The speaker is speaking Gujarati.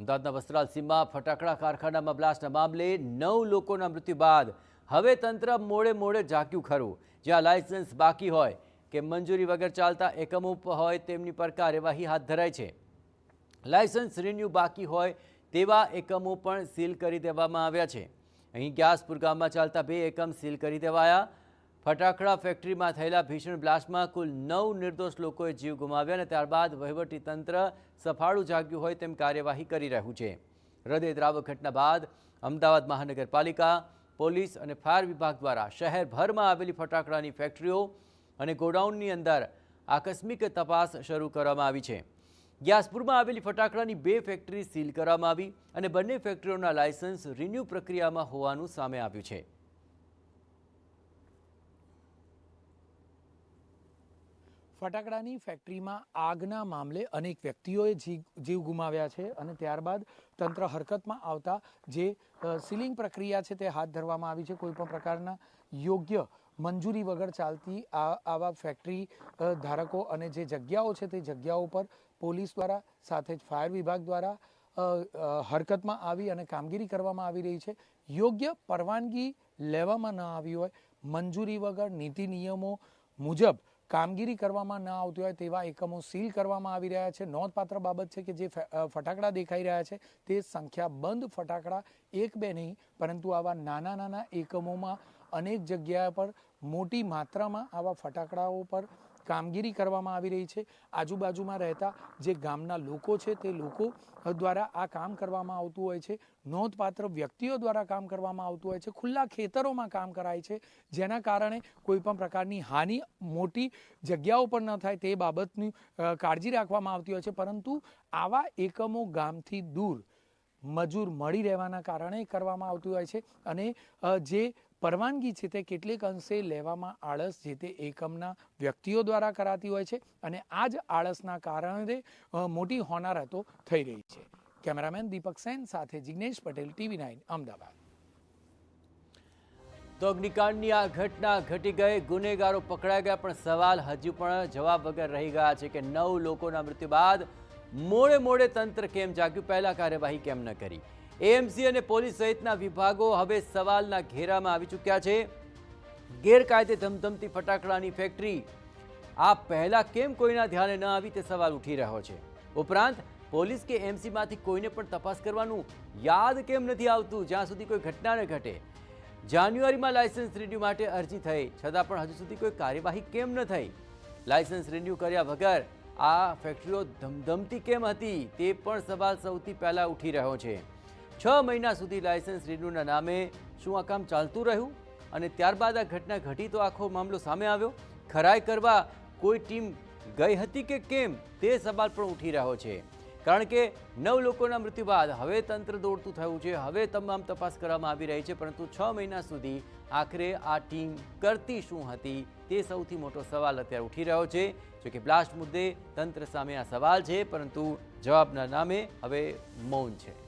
અમદાવાદના વસ્ત્રાલ સીમમાં ફટાકડા કારખાનામાં બ્લાસ્ટના મામલે 9 લોકોના મૃત્યુ બાદ હવે તંત્ર મોડે જાગ્યું ખરું। જ્યાં લાયસન્સ બાકી હોય કે મંજૂરી વગર ચાલતા એકમો હોય તેમની પર કાર્યવાહી હાથ ધરાઈ છે। લાયસન્સ રિન્યુ બાકી હોય તેવા એકમો પણ સીલ કરી દેવામાં આવ્યા છે। અહીં ગ્યાસપુર ગામમાં ચાલતા 2 એકમ સીલ કરી દેવાયા। ફટાકડા ફેક્ટરીમાં થયેલા ભીષણ બ્લાસ્ટમાં કુલ 9 નિર્દોષ લોકોએ જીવ ગુમાવ્યા અને ત્યારબાદ વહીવટી તંત્ર સફાળું જાગ્યું હોય તેમ કાર્યવાહી કરી રહ્યું છે। હૃદયદ્રાવક ઘટના બાદ અમદાવાદ મહાનગરપાલિકા, પોલીસ અને ફાયર વિભાગ દ્વારા શહેરભરમાં આવેલી ફટાકડાની ફેક્ટરીઓ અને ગોડાઉનની અંદર આકસ્મિક તપાસ શરૂ કરવામાં આવી છે। ગ્યાસપુરમાં આવેલી ફટાકડાની 2 ફેક્ટરી સીલ કરવામાં આવી અને બંને ફેક્ટરીઓના લાયસન્સ રિન્યુ પ્રક્રિયામાં હોવાનું સામે આવ્યું છે। ફટાકડાની ફેક્ટરીમાં આગના મામલે અનેક વ્યક્તિઓએ જીવ ગુમાવ્યા છે અને ત્યારબાદ તંત્ર હરકતમાં આવતા જે સીલિંગ પ્રક્રિયા છે તે હાથ ધરવામાં આવી છે। કોઈપણ પ્રકારના યોગ્ય મંજૂરી વગર ચાલતી આવા ફેક્ટરી ધારકો અને જે જગ્યાઓ છે તે જગ્યાઓ પર પોલીસ દ્વારા સાથે જ ફાયર વિભાગ દ્વારા હરકતમાં આવી અને કામગીરી કરવામાં આવી રહી છે। યોગ્ય પરવાનગી લેવામાં ન આવી હોય, મંજૂરી વગર નીતિ નિયમો મુજબ કામગીરી કરવામાં ન આવતી હોય તેવા એકમો સીલ કરવામાં આવી રહ્યા છે। નોંધપાત્ર બાબત છે કે જે ફટાકડા દેખાઈ રહ્યા છે તે સંખ્યાબંધ ફટાકડા 1-2 નહીં પરંતુ આવા નાના એકમોમાં અનેક જગ્યા પર મોટી માત્રામાં આવા ફટાકડાઓ પર કામગીરી કરવામાં આવી રહી છે। આજુબાજુમાં રહેતા જે ગામના લોકો છે તે લોકો દ્વારા આ કામ કરવામાં આવતું હોય છે। નોંધપાત્ર વ્યક્તિઓ દ્વારા કામ કરવામાં આવતું હોય છે। ખુલ્લા ખેતરોમાં કામ કરાય છે, જેના કારણે કોઈપણ પ્રકારની હાનિ મોટી જગ્યાઓ પર ન થાય તે બાબતની કાળજી રાખવામાં આવતી હોય છે। પરંતુ આવા એકમો ગામથી દૂર મજૂર મળી રહેવાના કારણે કરવામાં આવતું હોય છે અને જે પરવાનગી છે તે કેટલીક અંશે લેવામાં આળસ જે તે એકમના વ્યક્તિઓ દ્વારા કરાતી હોય છે અને આ જ આળસના કારણે મોટી હોનારતો થઈ રહી છે। કેમેરામેન દીપક સેન સાથે જિગ્નેશ પટેલ, TV9 અમદાવાદ। તો અગ્નિકાંડની આ ઘટના ઘટી ગઈ, ગુનેગારો પકડાઈ ગયા, પણ સવાલ હજુ પણ જવાબ વગર રહી ગયા છે કે 9 લોકોના મૃત્યુ બાદ મોડે તંત્ર કેમ જાગ્યું, પહેલા કાર્યવાહી કેમ ન કરી। એએમસી અને પોલીસ સહિતના વિભાગો હવે સવાલના ઘેરામાં આવી ચૂક્યા છે। ગેરકાયદે ધમધમતી ફટાકડાની ફેક્ટરી આ પહેલા કેમ કોઈના ધ્યાને ન આવી તે સવાલ ઉઠી રહ્યો છે। ઉપરાંત પોલીસ કે એએમસીમાંથી કોઈને પણ તપાસ કરવાનું યાદ કેમ નથી આવતું જ્યાં સુધી કોઈ ઘટના ન ઘટે। જાન્યુઆરીમાં લાયસન્સ રિન્યુ માટે અરજી થઈ છતાં પણ હજુ સુધી કોઈ કાર્યવાહી કેમ ન થઈ। લાયસન્સ રિન્યુ કર્યા વગર આ ફેક્ટરીઓ ધમધમતી કેમ હતી તે પણ સવાલ સૌથી પહેલા ઉઠી રહ્યો છે। 6 મહિના સુધી લાયસન્સ રિન્યુના નામે શું આ કામ ચાલતું રહ્યું અને ત્યારબાદ આ ઘટના ઘટી તો આખો મામલો સામે આવ્યો। ખરાઈ કરવા કોઈ ટીમ ગઈ હતી કે કેમ તે સવાલ પણ ઉઠી રહ્યો છે, કારણ કે 9 લોકોના મૃત્યુ બાદ હવે તંત્ર દોડતું થયું છે। હવે તમામ તપાસ કરવામાં આવી રહી છે, પરંતુ 6 મહિના સુધી આખરે આ ટીમ કરતી શું હતી તે સૌથી મોટો સવાલ અત્યારે ઉઠી રહ્યો છે। જોકે બ્લાસ્ટ મુદ્દે તંત્ર સામે આ સવાલ છે, પરંતુ જવાબના નામે હવે મૌન છે।